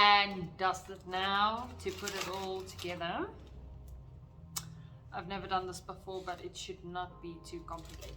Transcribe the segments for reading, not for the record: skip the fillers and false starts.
and dust it now to put it all together. I've never done this before, but it should not be too complicated.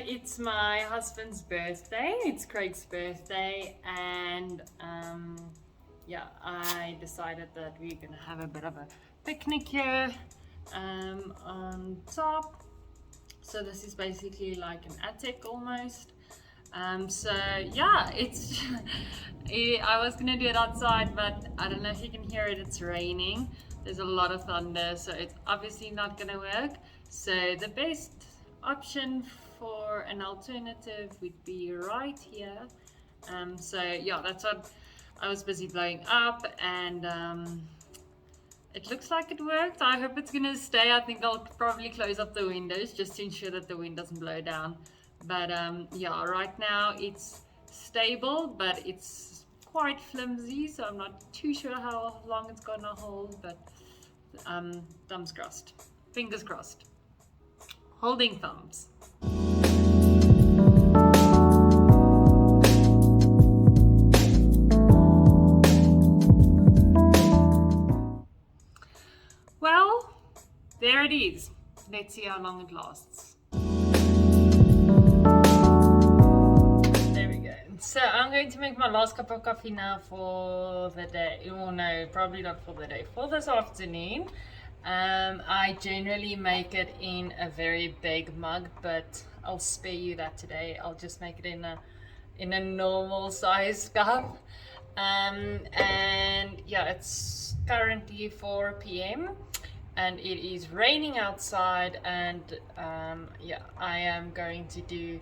It's my husband's birthday, it's Craig's birthday, and yeah, I decided that we're gonna have a bit of a picnic here on top. So this is basically like an attic almost. So yeah, it's I was gonna do it outside, but I don't know if you can hear it, it's raining. There's a lot of thunder, so it's obviously not gonna work. So the best option for an alternative would be right here. So yeah, that's what I was busy blowing up, and it looks like it worked. I hope it's gonna stay. I think I'll probably close up the windows just to ensure that the wind doesn't blow down. But yeah, right now it's stable, but it's quite flimsy, so I'm not too sure how long it's gonna hold, but thumbs crossed, fingers crossed, holding thumbs. Well, there it is. Let's see how long it lasts. There we go. So I'm going to make my last cup of coffee now for the day. Oh no, probably not for the day, for this afternoon. I generally make it in a very big mug, but I'll spare you that today. I'll just make it in a normal size cup. And yeah, it's currently 4 p.m. and it is raining outside, and yeah, I am going to do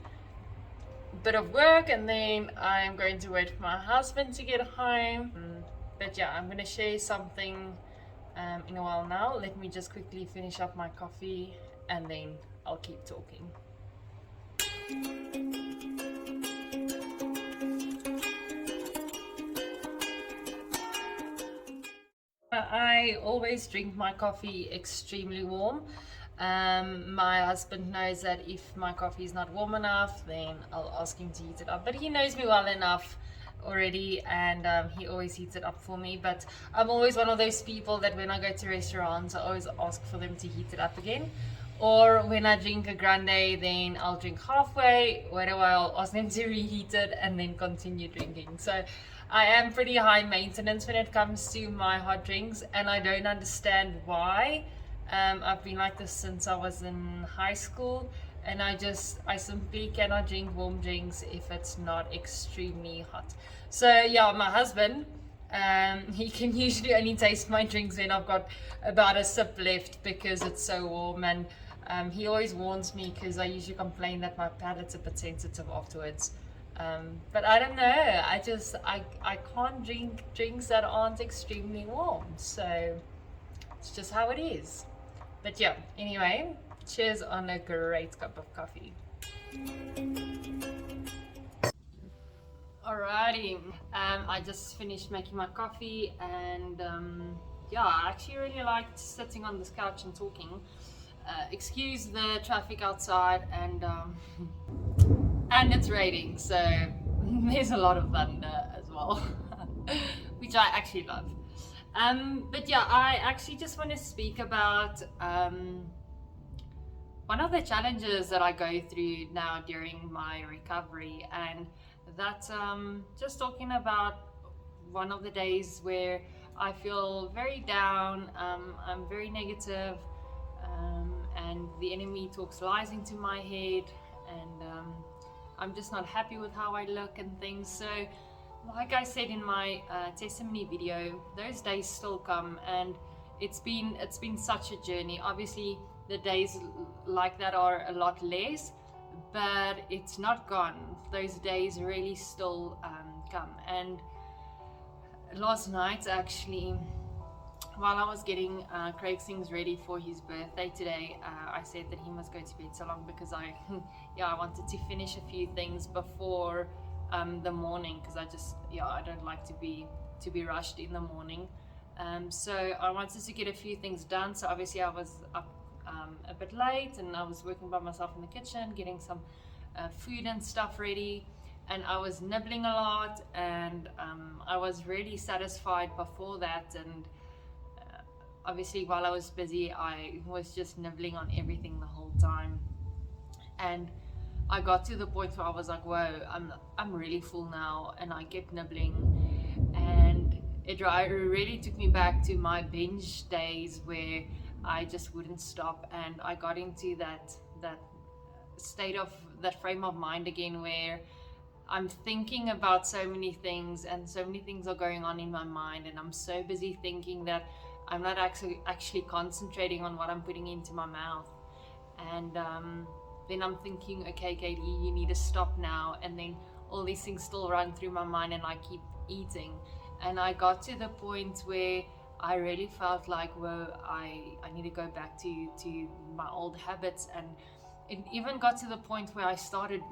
a bit of work, and then I am going to wait for my husband to get home. But yeah, I'm going to share something in a while now. Let me just quickly finish up my coffee and then I'll keep talking. I always drink my coffee extremely warm. My husband knows that if my coffee is not warm enough, then I'll ask him to heat it up, but he knows me well enough already, and he always heats it up for me. But I'm always one of those people that when I go to restaurants, I always ask for them to heat it up again. Or when I drink a grande, then I'll drink halfway, whatever, I'll ask them to reheat it and then continue drinking. So I am pretty high maintenance when it comes to my hot drinks, and I don't understand why. I've been like this since I was in high school, and I simply cannot drink warm drinks if it's not extremely hot. So yeah, my husband, he can usually only taste my drinks when I've got about a sip left because it's so warm, and he always warns me because I usually complain that my palate's a bit sensitive afterwards. But I don't know, I can't drink drinks that aren't extremely warm, so it's just how it is. But yeah, anyway, cheers on a great cup of coffee. Alrighty, I just finished making my coffee, and yeah, I actually really liked sitting on this couch and talking. Excuse the traffic outside, and it's raining, so there's a lot of thunder as well, which I actually love. But yeah, I actually just want to speak about one of the challenges that I go through now during my recovery, and that's just talking about one of the days where I feel very down. I'm very negative, and the enemy talks lies into my head, and I'm just not happy with how I look and things. So, like I said in my testimony video, those days still come, and it's been such a journey. Obviously, the days like that are a lot less, but it's not gone. Those days really still come. And last night, actually, while I was getting Craig things ready for his birthday today, I said that he must go to bed so long because I wanted to finish a few things before the morning, because I don't like to be rushed in the morning. So I wanted to get a few things done. So obviously I was up a bit late, and I was working by myself in the kitchen, getting some food and stuff ready, and I was nibbling a lot, and I was really satisfied before that. And obviously while I was busy, I was just nibbling on everything the whole time, and I got to the point where I was like, whoa, I'm really full now, and I kept nibbling, and it really took me back to my binge days where I just wouldn't stop, and I got into that state of that frame of mind again where I'm thinking about so many things, and so many things are going on in my mind, and I'm so busy thinking that I'm not actually concentrating on what I'm putting into my mouth. And then I'm thinking, okay, Katie, you need to stop now. And then all these things still run through my mind, and I keep eating. And I got to the point where I really felt like, whoa, I need to go back to my old habits. And it even got to the point where I started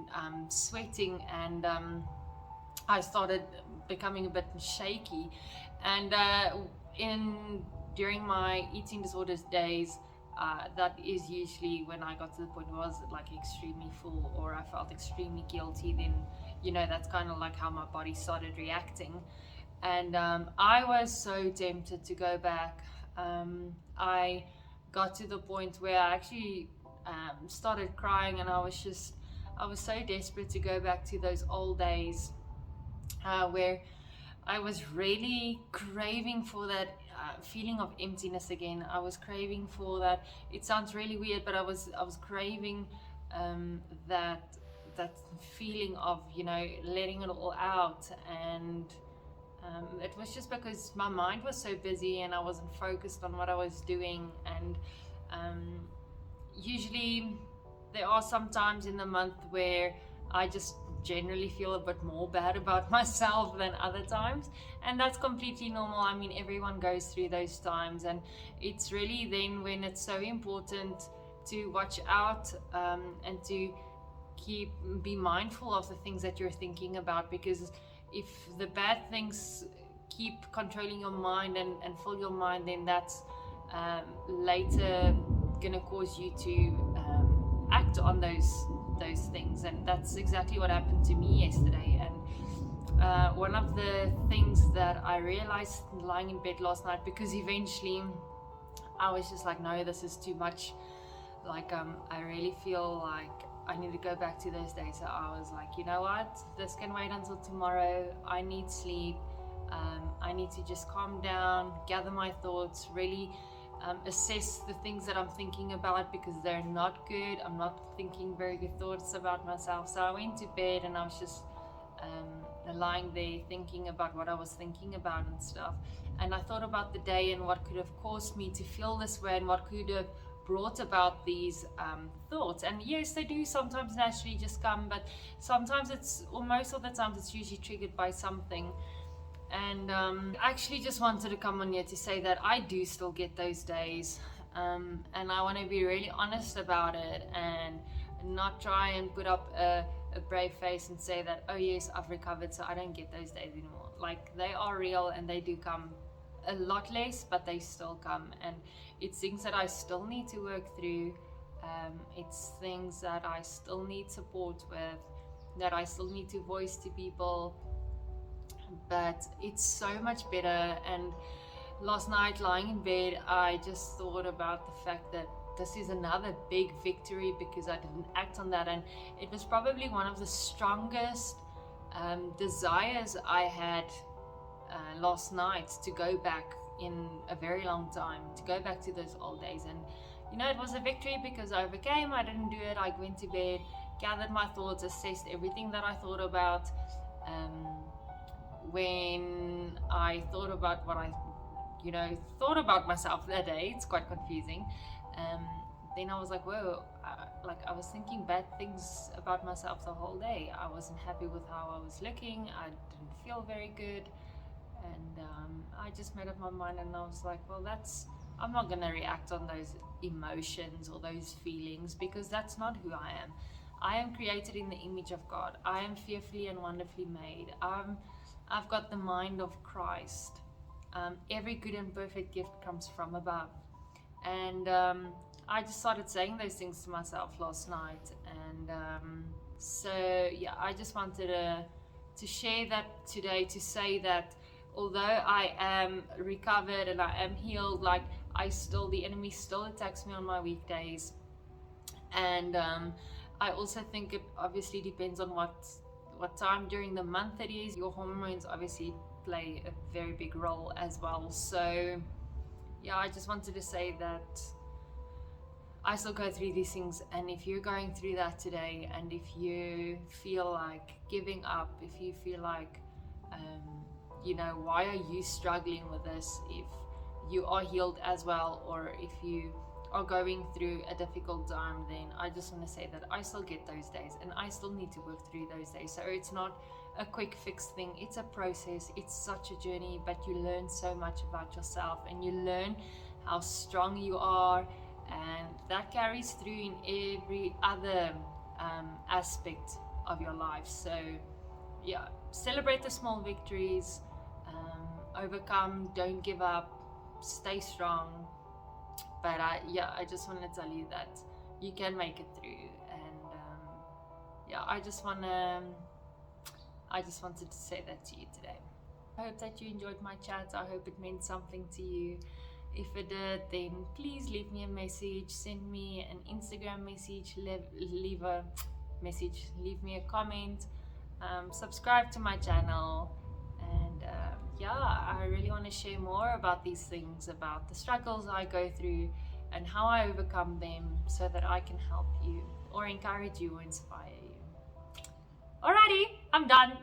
sweating, and I started becoming a bit shaky. And during my eating disorders days, that is usually when I got to the point where I was like extremely full, or I felt extremely guilty. Then, that's kind of like how my body started reacting. And I was so tempted to go back. I got to the point where I actually started crying, and I was so desperate to go back to those old days where I was really craving for that feeling of emptiness again. I was craving for that. It sounds really weird, but I was craving that feeling of letting it all out. And it was just because my mind was so busy and I wasn't focused on what I was doing. And usually there are some times in the month where I just generally feel a bit more bad about myself than other times, and that's completely normal. I mean, everyone goes through those times, and it's really then when it's so important to watch out and to be mindful of the things that you're thinking about, because if the bad things keep controlling your mind and fill your mind, then that's later gonna cause you to act on those things. And that's exactly what happened to me yesterday. And one of the things that I realized lying in bed last night, because eventually I was just like, no, this is too much. Like I really feel like I need to go back to those days. So I was like, you know what, this can wait until tomorrow. I need sleep. I need to just calm down, gather my thoughts, really assess the things that I'm thinking about, because they're not good. I'm not thinking very good thoughts about myself. So I went to bed, and I was just lying there thinking about what I was thinking about and stuff. And I thought about the day and what could have caused me to feel this way, and what could have brought about these thoughts. And yes, they do sometimes naturally just come, but sometimes most of the times it's usually triggered by something. And I actually just wanted to come on here to say that I do still get those days, and I want to be really honest about it, and not try and put up a brave face and say that, oh yes, I've recovered, so I don't get those days anymore. Like, they are real, and they do come a lot less, but they still come. And it's things that I still need to work through. It's things that I still need support with, that I still need to voice to people. But it's so much better. And last night, lying in bed, I just thought about the fact that this is another big victory, because I didn't act on that. And it was probably one of the strongest desires I had last night to go back in a very long time, to go back to those old days. And you know, it was a victory because I overcame. I didn't do it. I went to bed, gathered my thoughts, assessed everything that I thought about. When I thought about what I, thought about myself that day, it's quite confusing. Then I was like, whoa, I was thinking bad things about myself the whole day. I wasn't happy with how I was looking. I didn't feel very good. And I just made up my mind, and I was like, well, I'm not going to react on those emotions or those feelings, because that's not who I am. I am created in the image of God. I am fearfully and wonderfully made. I've got the mind of Christ. Every good and perfect gift comes from above. And I just started saying those things to myself last night. And so, yeah, I just wanted to share that today, to say that although I am recovered and I am healed, like the enemy still attacks me on my weekdays. And I also think it obviously depends on what time during the month it is. Your hormones obviously play a very big role as well. So yeah, I just wanted to say that I still go through these things, and if you're going through that today, and if you feel like giving up, if you feel like why are you struggling with this, if you are healed as well, or if you are going through a difficult time, then I just want to say that I still get those days, and I still need to work through those days. So it's not a quick fix thing, it's a process, it's such a journey, but you learn so much about yourself, and you learn how strong you are, and that carries through in every other aspect of your life. So yeah, celebrate the small victories, overcome, don't give up, stay strong. But I just want to tell you that you can make it through. And I just wanted to say that to you today. I hope that you enjoyed my chat. I hope it meant something to you. If it did, then please leave me a message, send me an Instagram message, leave a message, leave me a comment, subscribe to my channel. And I really want to share more about these things, about the struggles I go through and how I overcome them, so that I can help you or encourage you or inspire you. Alrighty, I'm done.